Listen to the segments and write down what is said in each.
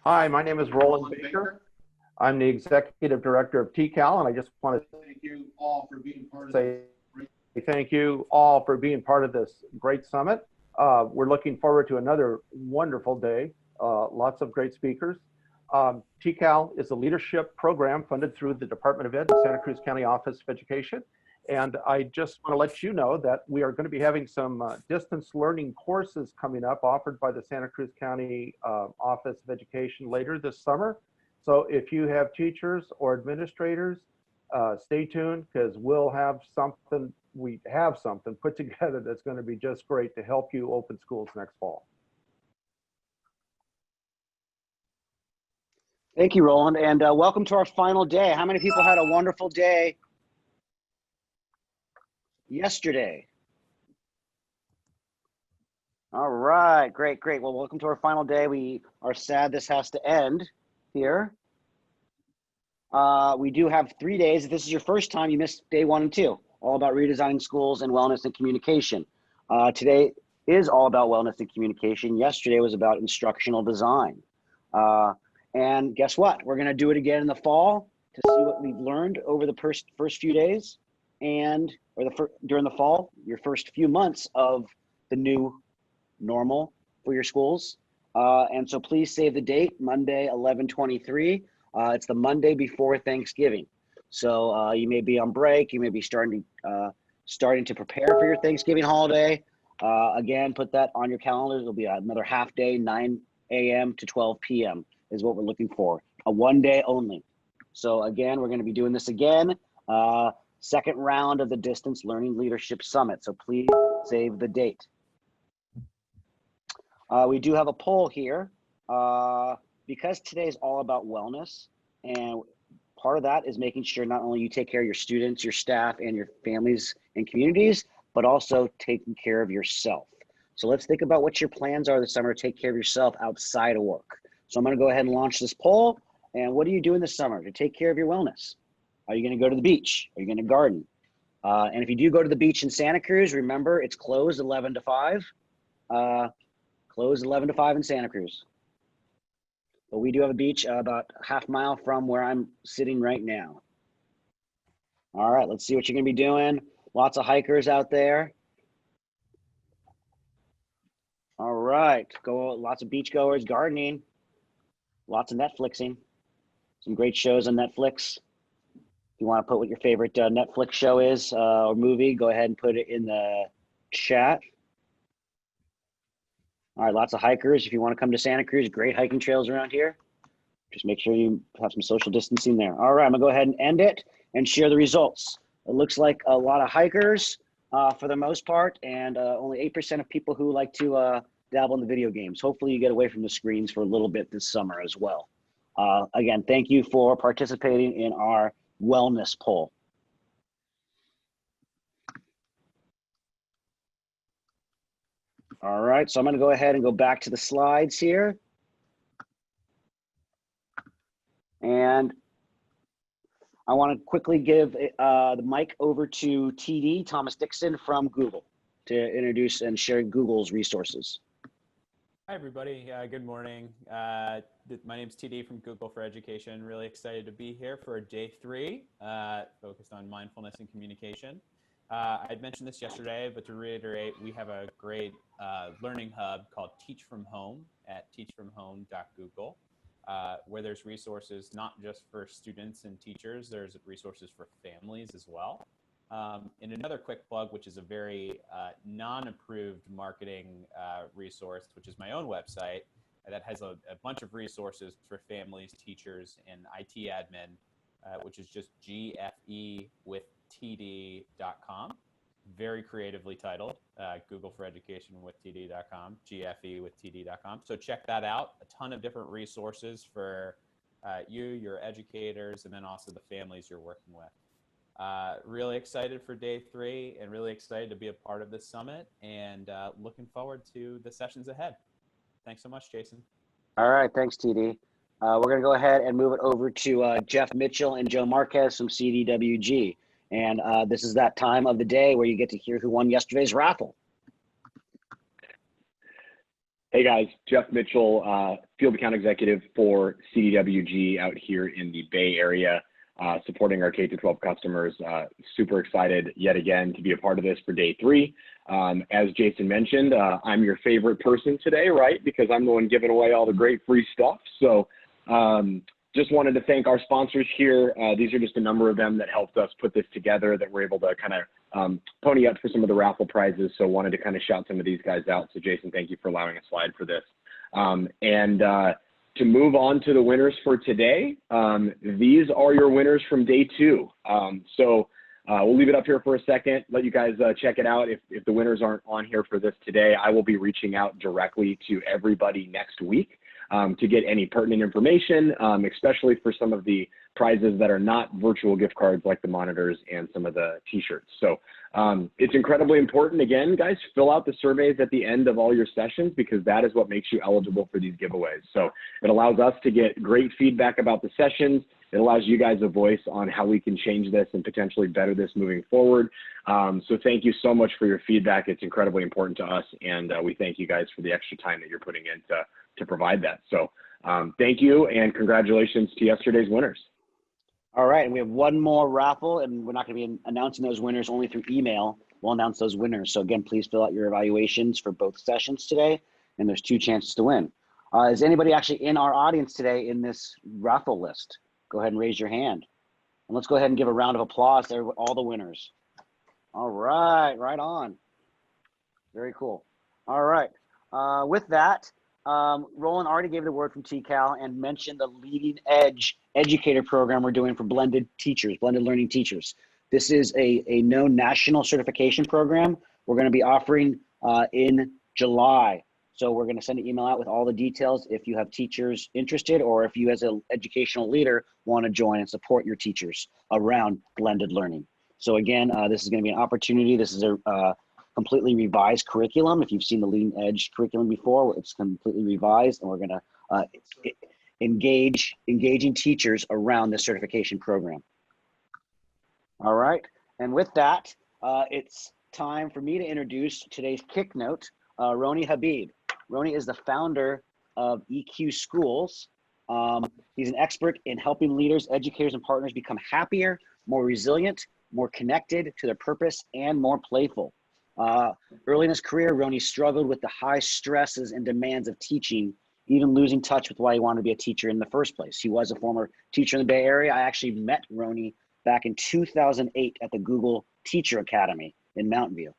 Hi, my name is Roland Baker. I'm the Executive Director of TCAL, and I just want to Thank you all for being part of say this. thank you all for being part of this great summit. We're looking forward to another wonderful day, lots of great speakers. TCAL is a leadership program funded through the Department of Ed, the Santa Cruz County Office of Education. And I just want to let you know that we are going to be having some distance learning courses coming up offered by the Santa Cruz County Office of Education later this summer. So if you have teachers or administrators, stay tuned because we have something put together that's going to be just great to help you open schools next fall. Thank you, Roland, and welcome to our final day. How many people had a wonderful day yesterday? All right, great. Well, welcome to our final day. We are sad this has to end here. We do have 3 days. If this is your first time, you missed day 1 and 2, all about redesigning schools and wellness and communication. Today is all about wellness and communication. Yesterday was about instructional design. And guess what? We're going to do it again in the fall to see what we've learned over the first few days during the fall, your first few months of the new normal for your schools. And so please save the date, Monday, 11/23. It's the Monday before Thanksgiving. So you may be on break. You may be starting to prepare for your Thanksgiving holiday. Again, put that on your calendar. It'll be another half day, 9 a.m. to 12 p.m. is what we're looking for. A 1 day only. So again, we're going to be doing this again. Second round of the Distance Learning Leadership Summit. So please save the date. We do have a poll here because today is all about wellness, and part of that is making sure not only you take care of your students, your staff, and your families and communities, but also taking care of yourself. So let's think about what your plans are this summer to take care of yourself outside of work. So I'm going to go ahead and launch this poll. And what are you doing this summer to take care of your wellness? Are you going to go to the beach? Are you going to garden? And if you do go to the beach in Santa Cruz, remember it's closed 11 to 5. Closed 11 to 5 in Santa Cruz. But we do have a beach about half mile from where I'm sitting right now. All right, let's see what you're going to be doing. Lots of hikers out there. All right, lots of beach goers, gardening, lots of Netflixing. Some great shows on Netflix. If you want to put what your favorite Netflix show is or movie, go ahead and put it in the chat. All right, lots of hikers. If you want to come to Santa Cruz, great hiking trails around here. Just make sure you have some social distancing there. All right, I'm gonna go ahead and end it and share the results. It looks like a lot of hikers for the most part, and only 8% of people who like to dabble in the video games. Hopefully you get away from the screens for a little bit this summer as well. Again, thank you for participating in our wellness poll. All right, so I'm going to go ahead and go back to the slides here. And I want to quickly give the mic over to TD, Thomas Dixon from Google, to introduce and share Google's resources. Hi, everybody. Good morning. My name is TD from Google for Education. Really excited to be here for day 3, focused on mindfulness and communication. I'd mentioned this yesterday, but to reiterate, we have a great learning hub called Teach From Home at teachfromhome.google, where there's resources not just for students and teachers, there's resources for families as well. And another quick plug, which is a very non-approved marketing resource, which is my own website, that has a bunch of resources for families, teachers, and IT admin, which is just gfewithtd.com. Very creatively titled, Google for Education with TD.com, gfewithtd.com. So check that out. A ton of different resources for you, your educators, and then also the families you're working with. Really excited for day 3 and really excited to be a part of this summit and looking forward to the sessions ahead. Thanks so much, Jason. All right, thanks, TD. We're going to go ahead and move it over to Jeff Mitchell and Joe Marquez from CDWG. And this is that time of the day where you get to hear who won yesterday's raffle. Hey guys, Jeff Mitchell, Field Account Executive for CDWG out here in the Bay Area, supporting our K-12 customers. Super excited yet again to be a part of this for day 3. As Jason mentioned, I'm your favorite person today, right? Because I'm the one giving away all the great free stuff. So just wanted to thank our sponsors here. These are just a number of them that helped us put this together, that we're able to kind of pony up for some of the raffle prizes. So wanted to kind of shout some of these guys out. So Jason, thank you for allowing a slide for this. To move on to the winners for today, these are your winners from day 2. We'll leave it up here for a second, let you guys check it out. If the winners aren't on here for this today, I will be reaching out directly to everybody next week to get any pertinent information, especially for some of the prizes that are not virtual gift cards like the monitors and some of the t-shirts. So it's incredibly important. Again, guys, fill out the surveys at the end of all your sessions, because that is what makes you eligible for these giveaways. So it allows us to get great feedback about the sessions. It allows you guys a voice on how we can change this and potentially better this moving forward. So thank you so much for your feedback. It's incredibly important to us, and we thank you guys for the extra time that you're putting in to provide that. So thank you, and congratulations to yesterday's winners. All right, and we have one more raffle, and we're not going to be announcing those winners only through email. We'll announce those winners. So again, please fill out your evaluations for both sessions today, and there's 2 chances to win. Is anybody actually in our audience today in this raffle list? Go ahead and raise your hand. And let's go ahead and give a round of applause to all the winners. All right, right on. Very cool. All right, with that, Roland already gave the word from TCAL and mentioned the leading edge educator program we're doing for blended teachers, blended learning teachers. This is a known national certification program we're going to be offering in July. So we're going to send an email out with all the details if you have teachers interested, or if you as an educational leader want to join and support your teachers around blended learning. So again, this is going to be an opportunity. This is a completely revised curriculum. If you've seen the leading edge curriculum before, it's completely revised, and we're going to engaging teachers around this certification program. All right, and with that, it's time for me to introduce today's kick note, Roni Habib. Roni is the founder of EQ Schools. He's an expert in helping leaders, educators, and partners become happier, more resilient, more connected to their purpose, and more playful. Early in his career, Roni struggled with the high stresses and demands of teaching, even losing touch with why he wanted to be a teacher in the first place. He was a former teacher in the Bay Area. I actually met Roni back in 2008 at the Google Teacher Academy in Mountain View,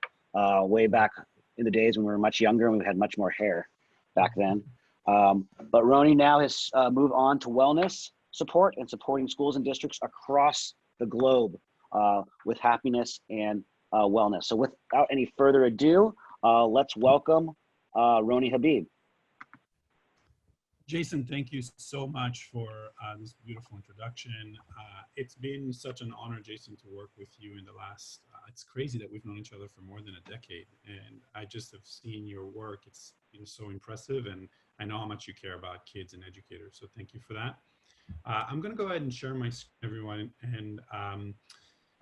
way back in the days when we were much younger and we had much more hair back then. But Roni now has moved on to wellness support and supporting schools and districts across the globe with happiness and wellness. So without any further ado, let's welcome Roni Habib. Jason, thank you so much for this beautiful introduction. It's been such an honor, Jason, to work with you in the last, it's crazy that we've known each other for more than a decade. And I just have seen your work. It's been so impressive. And I know how much you care about kids and educators. So thank you for that. I'm going to go ahead and share my screen, everyone. And I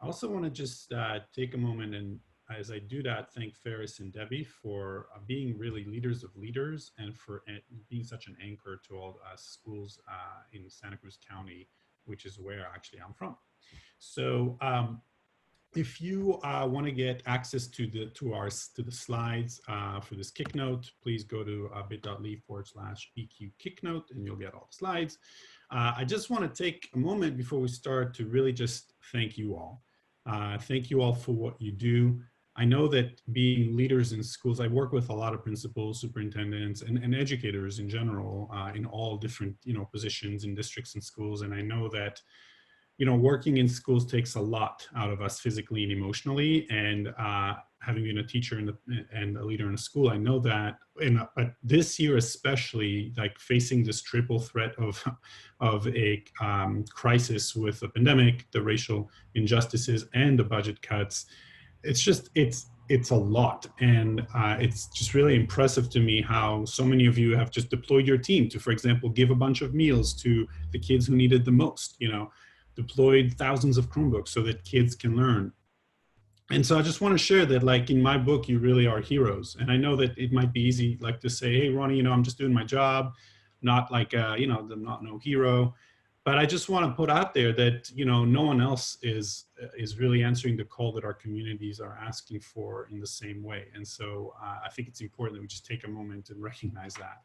also want to just take a moment and, as I do that, thank Ferris and Debbie for being really leaders of leaders and for being such an anchor to all schools in Santa Cruz County, which is where actually I'm from. So if you want to get access to the slides for this kick note, please go to bit.ly/EQ kick note and you'll get all the slides. I just want to take a moment before we start to really just thank you all. Thank you all for what you do. I know that being leaders in schools, I work with a lot of principals, superintendents, and educators in general in all different, positions in districts and schools. And I know that, working in schools takes a lot out of us physically and emotionally. And having been a teacher and a leader in a school, I know that. But this year especially, like facing this triple threat of a crisis with the pandemic, the racial injustices, and the budget cuts. It's a lot. And it's just really impressive to me how so many of you have just deployed your team to, for example, give a bunch of meals to the kids who need it the most, deployed thousands of Chromebooks so that kids can learn. And so I just want to share that, like, in my book, you really are heroes. And I know that it might be easy, like, to say, hey, Ronnie, I'm just doing my job, not like, I'm not no hero. But I just want to put out there that, no one else is really answering the call that our communities are asking for in the same way. And so I think it's important that we just take a moment and recognize that.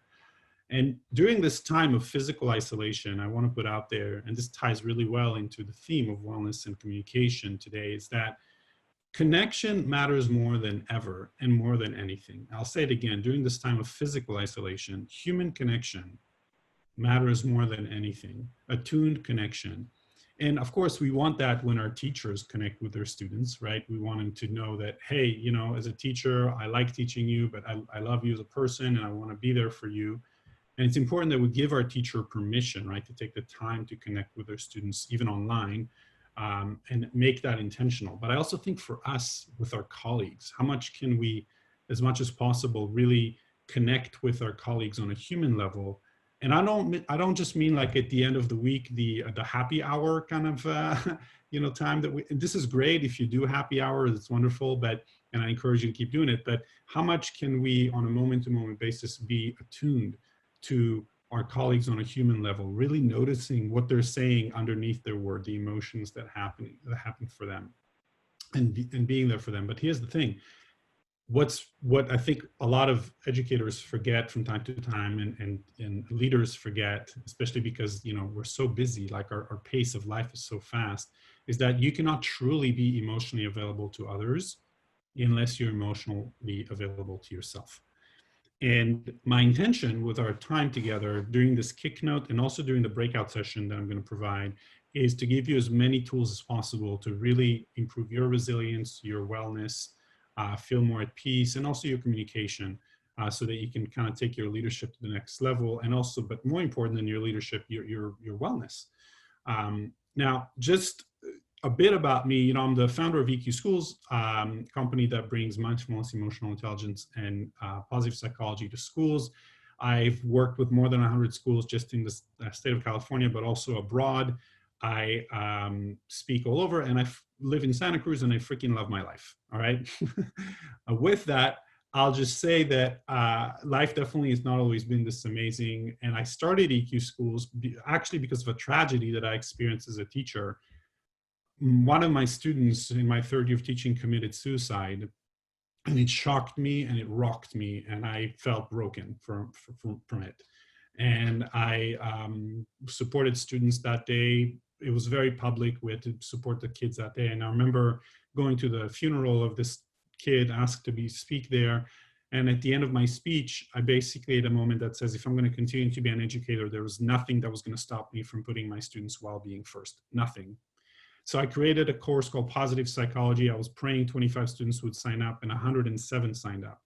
And during this time of physical isolation, I want to put out there, and this ties really well into the theme of wellness and communication today, is that connection matters more than ever and more than anything. I'll say it again, during this time of physical isolation, human connection matters more than anything, attuned connection. And of course, we want that when our teachers connect with their students, right? We want them to know that, hey, as a teacher, I like teaching you, but I love you as a person and I want to be there for you. And it's important that we give our teacher permission, right, to take the time to connect with their students, even online, and make that intentional. But I also think for us, with our colleagues, how much can we, as much as possible, really connect with our colleagues on a human level? And I don't just mean like at the end of the week, the happy hour kind of time that and this is great if you do happy hours, it's wonderful, and I encourage you to keep doing it. But how much can we, on a moment-to-moment basis, be attuned to our colleagues on a human level, really noticing what they're saying underneath their word, the emotions that happen for them, and being there for them. But here's the thing. What I think a lot of educators forget from time to time, and leaders forget, especially because we're so busy, like our pace of life is so fast, is that you cannot truly be emotionally available to others unless you're emotionally available to yourself. And my intention with our time together during this kick note and also during the breakout session that I'm going to provide is to give you as many tools as possible to really improve your resilience, your wellness, feel more at peace, and also your communication, so that you can kind of take your leadership to the next level, and also, but more important than your leadership, your wellness. Now, just a bit about me, I'm the founder of EQ Schools, company that brings mindfulness, emotional intelligence, and positive psychology to schools. I've worked with more than 100 schools just in the state of California, but also abroad. I speak all over, and I live in Santa Cruz, and I freaking love my life, all right? With that, I'll just say that life definitely has not always been this amazing, and I started EQ Schools actually because of a tragedy that I experienced as a teacher. One of my students in my third year of teaching committed suicide, and it shocked me and it rocked me, and I felt broken from it. And I supported students that day. It was very public. We had to support the kids that day. And I remember going to the funeral of this kid, asked to speak there. And at the end of my speech, I basically had a moment that says, if I'm going to continue to be an educator, there was nothing that was going to stop me from putting my students' well-being first. Nothing. So I created a course called Positive Psychology. I was praying 25 students would sign up, and 107 signed up.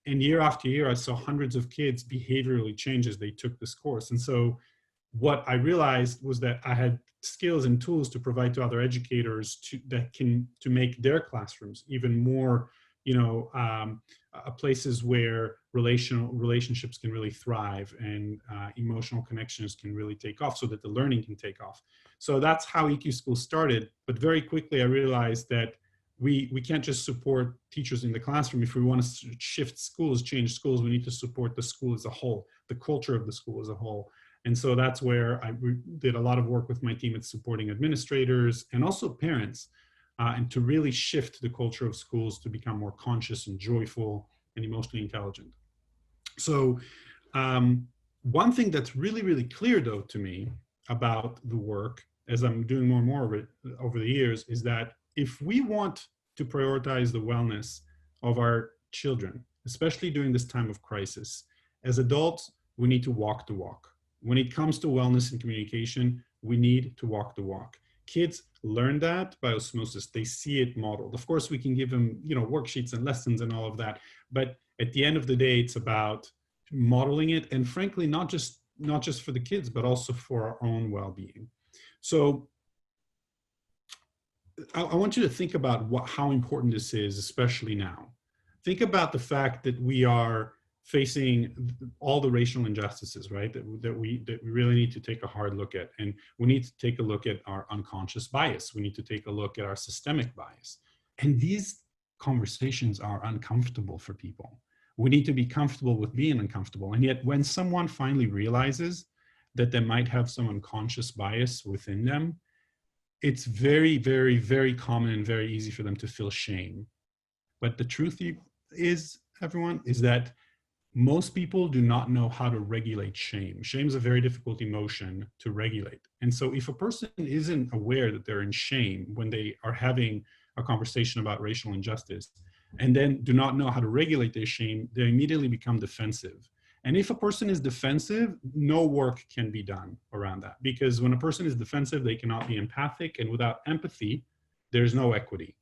And year after year, I saw hundreds of kids behaviorally change as they took this course. And so what I realized was that I had skills and tools to provide to other educators to make their classrooms even more, places where relationships can really thrive, and emotional connections can really take off, so that the learning can take off. So that's how EQ School started. But very quickly, I realized that we can't just support teachers in the classroom. If we want to shift schools, change schools, we need to support the school as a whole, the culture of the school as a whole. And so that's where I did a lot of work with my team at supporting administrators and also parents, and to really shift the culture of schools to become more conscious and joyful and emotionally intelligent. So one thing that's really, really clear, though, to me about the work, as I'm doing more and more of it over the years, is that if we want to prioritize the wellness of our children, especially during this time of crisis, as adults, we need to walk the walk. When it comes to wellness and communication, we need to walk the walk. Kids learn that by osmosis. They see it modeled. Of course, we can give them, worksheets and lessons and all of that. But at the end of the day, it's about modeling it, and frankly, not just for the kids, but also for our own well-being. So I want you to think about how important this is, especially now. Think about the fact that we are facing all the racial injustices, right? That we really need to take a hard look at. And we need to take a look at our unconscious bias. We need to take a look at our systemic bias. And these conversations are uncomfortable for people. We need to be comfortable with being uncomfortable. And yet when someone finally realizes that they might have some unconscious bias within them, it's very, very, very common and very easy for them to feel shame. But the truth is, everyone, is that most people do not know how to regulate shame. Shame is a very difficult emotion to regulate. And so if a person isn't aware that they're in shame when they are having a conversation about racial injustice, and then do not know how to regulate their shame, they immediately become defensive. And if a person is defensive, no work can be done around that. Because when a person is defensive, they cannot be empathic. And without empathy, there's no equity.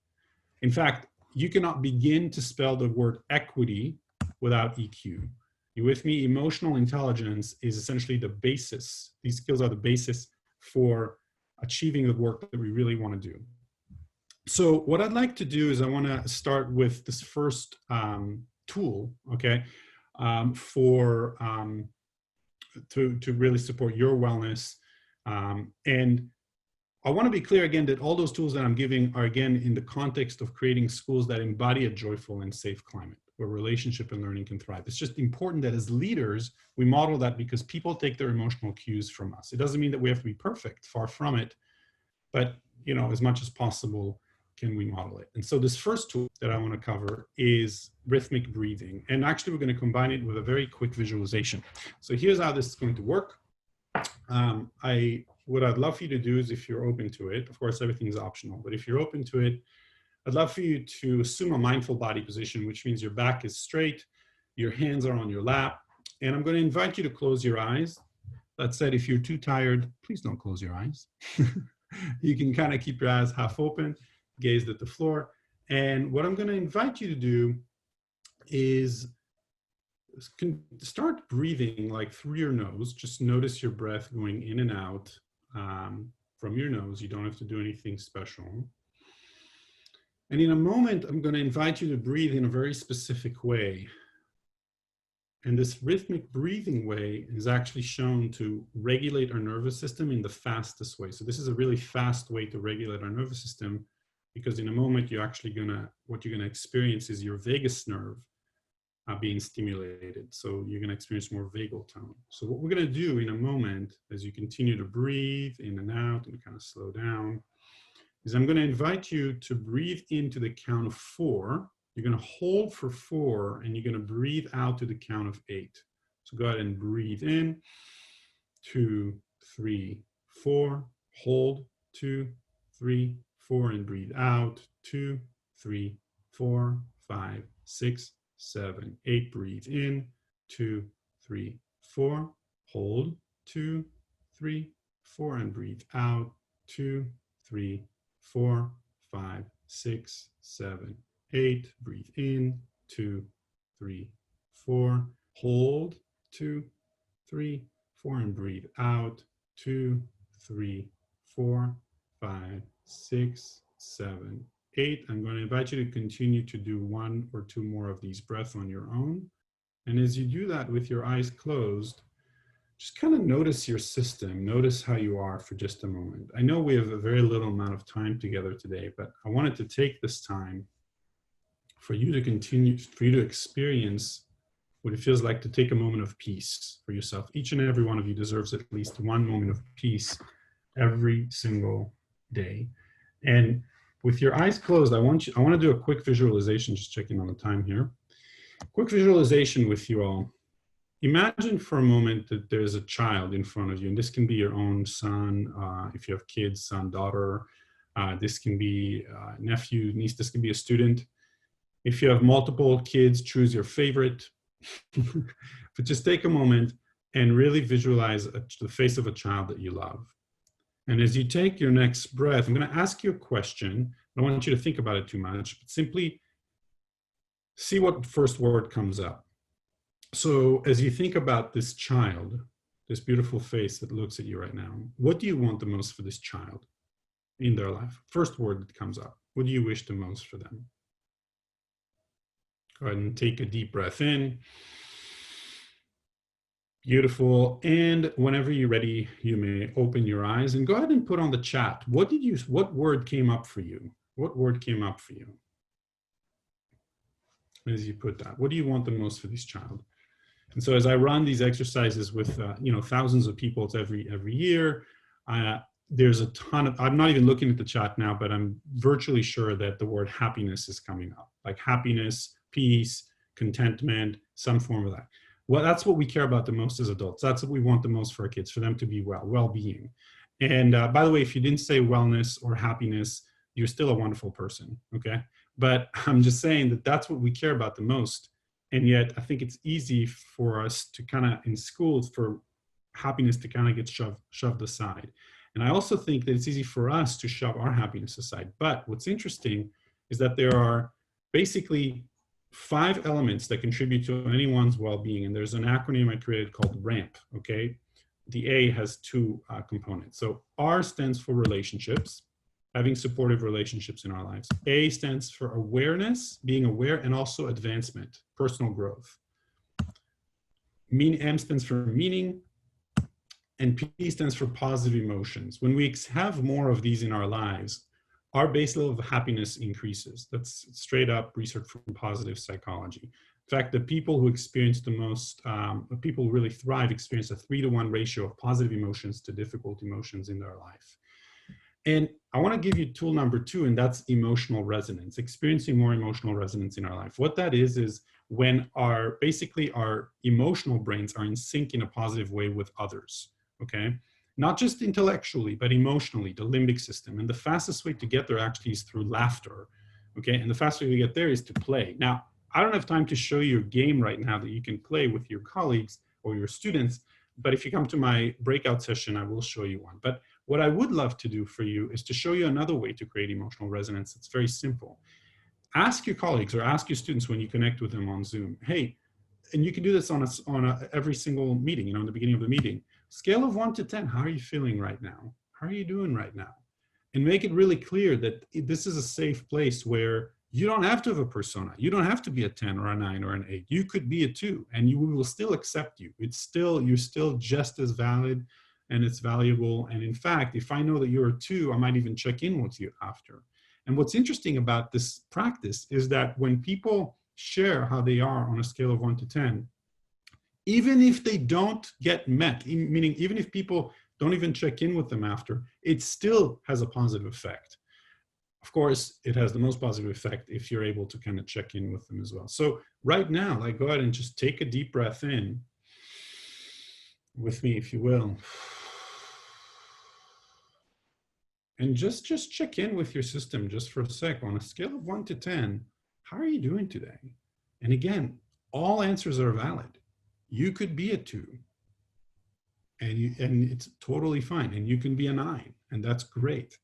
In fact, you cannot begin to spell the word equity without EQ. You with me? Emotional intelligence is essentially the basis. These skills are the basis for achieving the work that we really want to do. So what I'd like to do is I want to start with this first tool, okay, to really support your wellness. And I want to be clear again that all those tools that I'm giving are again in the context of creating schools that embody a joyful and safe climate where relationship and learning can thrive. It's just important that as leaders, we model that because people take their emotional cues from us. It doesn't mean that we have to be perfect, far from it, but you know, as much as possible, can we model it? And so this first tool that I want to cover is rhythmic breathing. And actually, we're going to combine it with a very quick visualization. So here's how this is going to work. What I'd love for you to do is, if you're open to it, of course, everything is optional, but if you're open to it, I'd love for you to assume a mindful body position, which means your back is straight, your hands are on your lap, and I'm going to invite you to close your eyes. That said, if you're too tired, please don't close your eyes. You can kind of keep your eyes half open, gaze at the floor. And what I'm going to invite you to do is start breathing like through your nose. Just notice your breath going in and out from your nose. You don't have to do anything special. And in a moment, I'm going to invite you to breathe in a very specific way. And this rhythmic breathing way is actually shown to regulate our nervous system in the fastest way. So this is a really fast way to regulate our nervous system, because in a moment, what you're gonna experience is your vagus nerve being stimulated. So you're gonna experience more vagal tone. So what we're gonna do in a moment, as you continue to breathe in and out and kind of slow down, is I'm gonna invite you to breathe into the count of 4. You're gonna hold for 4, and you're gonna breathe out to the count of 8. So go ahead and breathe in, 2, 3, 4, hold, 2, 3, 4, and breathe out, 2, 3, 4, 5, 6, 7, 8, breathe in, 2, 3, 4, hold, 2, 3, 4, and breathe out, 2, 3, 4, 5, 6, 7, 8, breathe in, 2, 3, 4, hold, 2, 3, 4, and breathe out, 2, 3, 4, 5, 6, 7, 8. I'm going to invite you to continue to do 1 or 2 more of these breaths on your own. And as you do that with your eyes closed, just kind of notice your system, notice how you are for just a moment. I know we have a very little amount of time together today, but I wanted to take this time for you to continue, for you to experience what it feels like to take a moment of peace for yourself. Each and every one of you deserves at least 1 moment of peace every single day. And with your eyes closed, I want to do a quick visualization, just checking on the time here. Quick visualization with you all. Imagine for a moment that there's a child in front of you, and this can be your own son, if you have kids, son, daughter. This can be nephew, niece, this can be a student. If you have multiple kids, choose your favorite. But just take a moment and really visualize the face of a child that you love. And as you take your next breath, I'm going to ask you a question. I don't want you to think about it too much, but simply see what first word comes up. So as you think about this child, this beautiful face that looks at you right now, what do you want the most for this child in their life? First word that comes up. What do you wish the most for them? Go ahead and take a deep breath in. Beautiful. And whenever you're ready, you may open your eyes and go ahead and put on the chat. What word came up for you? What word came up for you? as you put that? What do you want the most for this child? And so as I run these exercises with, thousands of people, it's every year, there's a ton of, I'm not even looking at the chat now, but I'm virtually sure that the word happiness is coming up, like happiness, peace, contentment, some form of that. Well, that's what we care about the most as adults. That's what we want the most for our kids, for them to be well-being. And by the way, if you didn't say wellness or happiness, you're still a wonderful person, okay? But I'm just saying that that's what we care about the most. And yet I think it's easy for us to kind of, in schools, for happiness to kind of get shoved aside. And I also think that it's easy for us to shove our happiness aside. But what's interesting is that there are basically 5 elements that contribute to anyone's well-being. And there's an acronym I created called RAMP, okay? The A has 2 components. So R stands for relationships, having supportive relationships in our lives. A stands for awareness, being aware, and also advancement, personal growth. M stands for meaning, and P stands for positive emotions. When we have more of these in our lives, our base level of happiness increases. That's straight up research from positive psychology. In fact, the people who experience the most, people who really thrive experience a 3-to-1 ratio of positive emotions to difficult emotions in their life. And I want to give you tool number 2, and that's emotional resonance, experiencing more emotional resonance in our life. What that is when basically our emotional brains are in sync in a positive way with others, okay? Not just intellectually, but emotionally, the limbic system. And the fastest way to get there actually is through laughter, okay? And the fastest way to get there is to play. Now, I don't have time to show you a game right now that you can play with your colleagues or your students, but if you come to my breakout session, I will show you one. But what I would love to do for you is to show you another way to create emotional resonance. It's very simple. Ask your colleagues or ask your students when you connect with them on Zoom, hey, and you can do this on every single meeting, in the beginning of the meeting. Scale of 1 to 10, how are you feeling right now? How are you doing right now? And make it really clear that this is a safe place where you don't have to have a persona. You don't have to be a 10 or a 9 or an 8. You could be a 2 and we will still accept you. You're still just as valid and it's valuable. And in fact, if I know that you're a 2, I might even check in with you after. And what's interesting about this practice is that when people share how they are on a scale of 1 to 10, even if they don't get met, meaning even if people don't even check in with them after, it still has a positive effect. Of course, it has the most positive effect if you're able to kind of check in with them as well. So right now, go ahead and just take a deep breath in with me, if you will. And just check in with your system just for a sec. On a scale of 1 to 10, how are you doing today? And again, all answers are valid. You could be a 2, and it's totally fine. And you can be a 9, and that's great.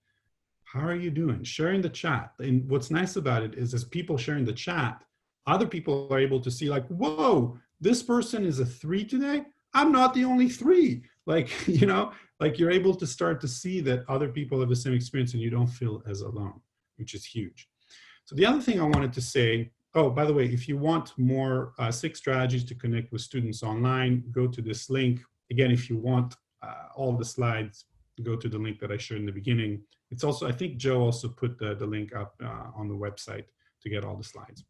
How are you doing? Sharing the chat. And what's nice about it is as people sharing the chat, other people are able to see whoa, this person is a 3 today. I'm not the only 3. You're able to start to see that other people have the same experience and you don't feel as alone, which is huge. So the other thing I wanted to say, oh, by the way, if you want more 6 strategies to connect with students online, go to this link. Again, if you want all the slides, go to the link that I showed in the beginning. It's also, I think Joe also put the link up on the website to get all the slides.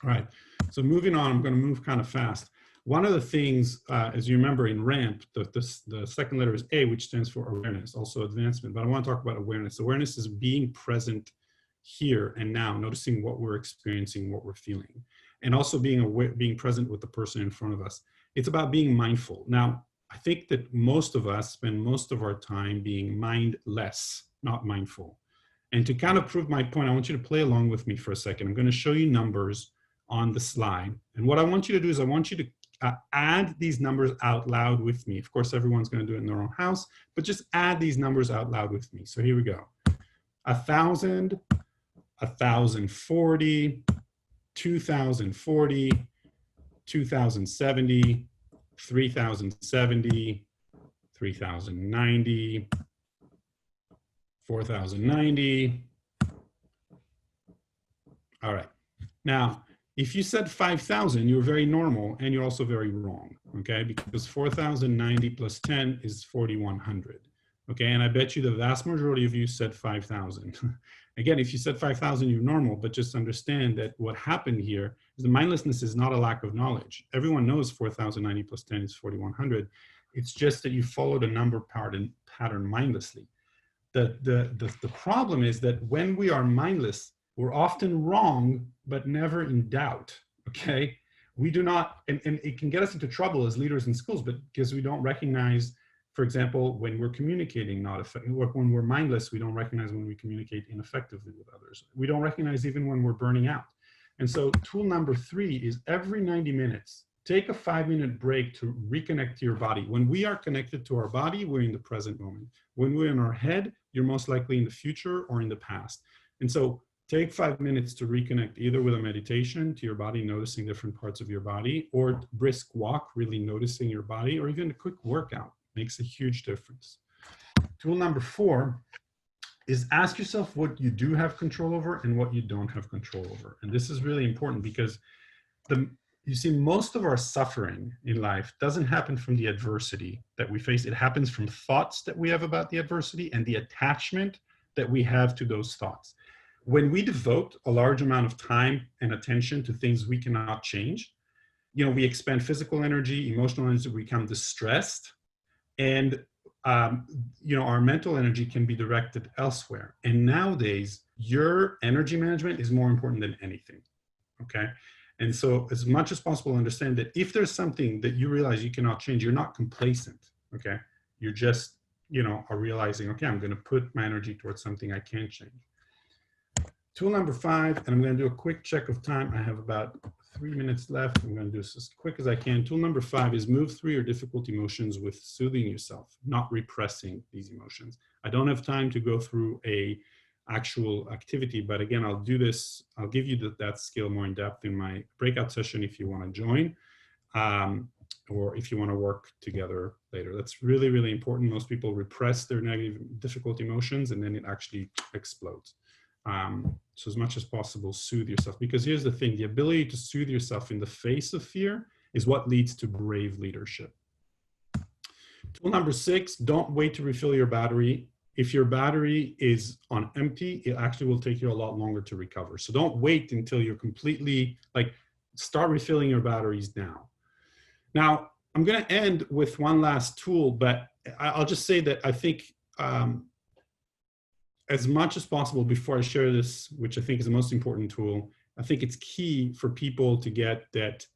All right, so moving on, I'm going to move kind of fast. One of the things, as you remember in RAMP, the second letter is A, which stands for awareness, also advancement. But I want to talk about awareness. Awareness is being present here and now, noticing what we're experiencing, what we're feeling, and also being aware, being present with the person in front of us. It's about being mindful. Now, I think that most of us spend most of our time being mindless, not mindful. And to kind of prove my point, I want you to play along with me for a second. I'm going to show you numbers on the slide. And what I want you to do is I want you to add these numbers out loud with me. Of course, everyone's going to do it in their own house, but just add these numbers out loud with me. So here we go. 1,000, 1,040, 2,040, 2,070, 3,070, 3,090, 4,090. All right. Now, if you said 5,000, you're very normal and you're also very wrong, okay? Because 4,090 plus 10 is 4,100, okay? And I bet you the vast majority of you said 5,000. Again, if you said 5,000, you're normal, but just understand that what happened here is The mindlessness is not a lack of knowledge. Everyone knows 4,090 plus 10 is 4,100. It's just that you followed a number pattern mindlessly. The problem is that when we are mindless, we're often wrong, but never in doubt, okay? We do not, and it can get us into trouble as leaders in schools, but because we don't recognize, for example, when we're communicating not effectively, when we're mindless, we don't recognize when we communicate ineffectively with others. We don't recognize even when we're burning out. And so tool number 3 is every 90 minutes, take a 5-minute break to reconnect to your body. When we are connected to our body, we're in the present moment. When we're in our head, you're most likely in the future or in the past. And so take 5 minutes to reconnect either with a meditation to your body, noticing different parts of your body, or brisk walk, really noticing your body, or even a quick workout makes a huge difference. Tool number 4 is ask yourself what you do have control over and what you don't have control over. And this is really important because you see, most of our suffering in life doesn't happen from the adversity that we face. It happens from thoughts that we have about the adversity and the attachment that we have to those thoughts. When we devote a large amount of time and attention to things we cannot change, you know, we expend physical energy, emotional energy, we become distressed, and you know, our mental energy can be directed elsewhere. And nowadays, your energy management is more important than anything, okay? And so as much as possible, understand that if there's something that you realize you cannot change, you're not complacent, okay? You're just, you know, are realizing, okay, I'm gonna put my energy towards something I can change. Tool number 5, and I'm gonna do a quick check of time. I have about 3 minutes left. I'm gonna do this as quick as I can. Tool number 5 is move through your difficult emotions with soothing yourself, not repressing these emotions. I don't have time to go through a actual activity, but again, I'll do this. I'll give you that skill more in depth in my breakout session if you wanna join, or if you wanna work together later. That's really, really important. Most people repress their negative, difficult emotions, and then it actually explodes. So as much as possible, soothe yourself. Because here's the thing, the ability to soothe yourself in the face of fear is what leads to brave leadership. Tool number 6, don't wait to refill your battery. If your battery is on empty, it actually will take you a lot longer to recover. So don't wait until you're completely, start refilling your batteries now. Now, I'm gonna end with one last tool, but I'll just say that I think, as much as possible before I share this, which I think is the most important tool, I think it's key for people to get that.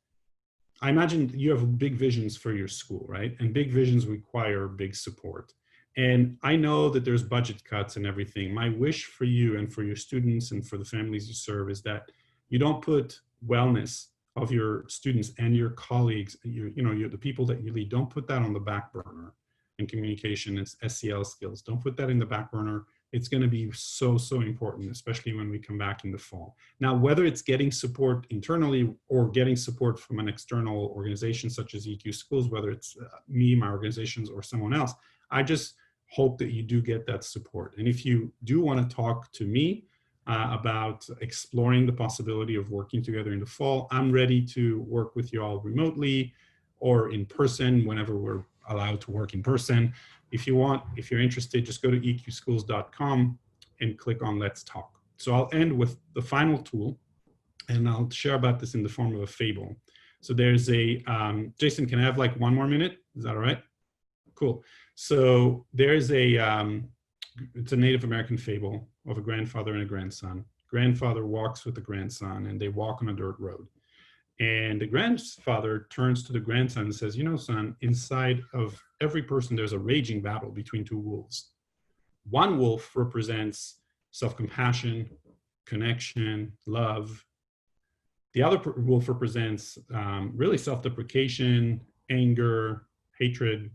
I imagine you have big visions for your school, right? And big visions require big support. And I know that there's budget cuts and everything. My wish for you and for your students and for the families you serve is that you don't put wellness of your students and your colleagues, the people that you lead, don't put that on the back burner in communication and SEL skills. Don't put that in the back burner. It's going to be so, so important, especially when we come back in the fall. Now, whether it's getting support internally or getting support from an external organization such as EQ Schools, whether it's me, my organizations, or someone else, I just hope that you do get that support. And if you do want to talk to me about exploring the possibility of working together in the fall, I'm ready to work with you all remotely or in person whenever we're allowed to work in person. If you're interested, just go to eqschools.com and click on Let's Talk. So I'll end with the final tool, and I'll share about this in the form of a fable. So there's a, Jason, can I have one more minute? Is that all right? Cool. So there's it's a Native American fable of a grandfather and a grandson. Grandfather walks with the grandson, and they walk on a dirt road. And the grandfather turns to the grandson and says, son, inside of every person, there's a raging battle between two wolves. One wolf represents self-compassion, connection, love. The other wolf represents really self-deprecation, anger, hatred.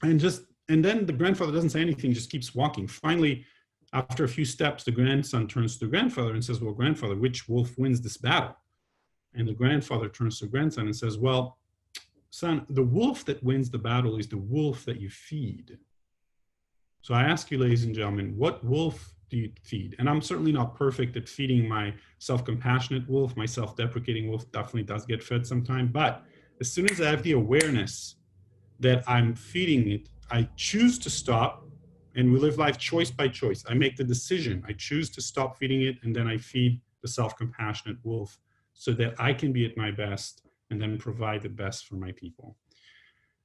And then the grandfather doesn't say anything, just keeps walking. Finally, after a few steps, the grandson turns to the grandfather and says, well, grandfather, which wolf wins this battle? And the grandfather turns to the grandson and says, well, son, the wolf that wins the battle is the wolf that you feed. So I ask you, ladies and gentlemen, what wolf do you feed? And I'm certainly not perfect at feeding my self-compassionate wolf. My self-deprecating wolf definitely does get fed sometime. But as soon as I have the awareness that I'm feeding it, I choose to stop. And we live life choice by choice. I make the decision. I choose to stop feeding it, and then I feed the self-compassionate wolf so that I can be at my best and then provide the best for my people.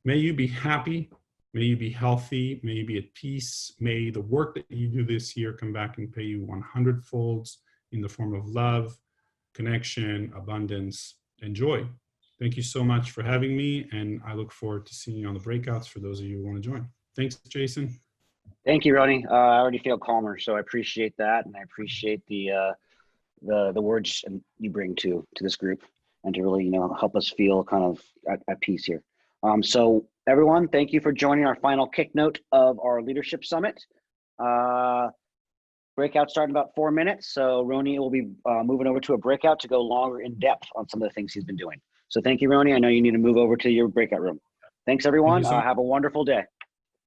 May you be happy. May you be healthy. May you be at peace. May the work that you do this year come back and pay you 100 folds in the form of love, connection, abundance, and joy. Thank you so much for having me, and I look forward to seeing you on the breakouts for those of you who want to join. Thanks, Jason. Thank you, Ronnie. I already feel calmer, so I appreciate that, and I appreciate the words you bring to this group, and to really help us feel kind of at peace here. So everyone, thank you for joining our final kick note of our leadership summit. Breakout starting in about 4 minutes, so Ronnie will be moving over to a breakout to go longer in depth on some of the things he's been doing. So thank you, Ronnie. I know you need to move over to your breakout room. Thanks, everyone. Thank you so much. Have a wonderful day.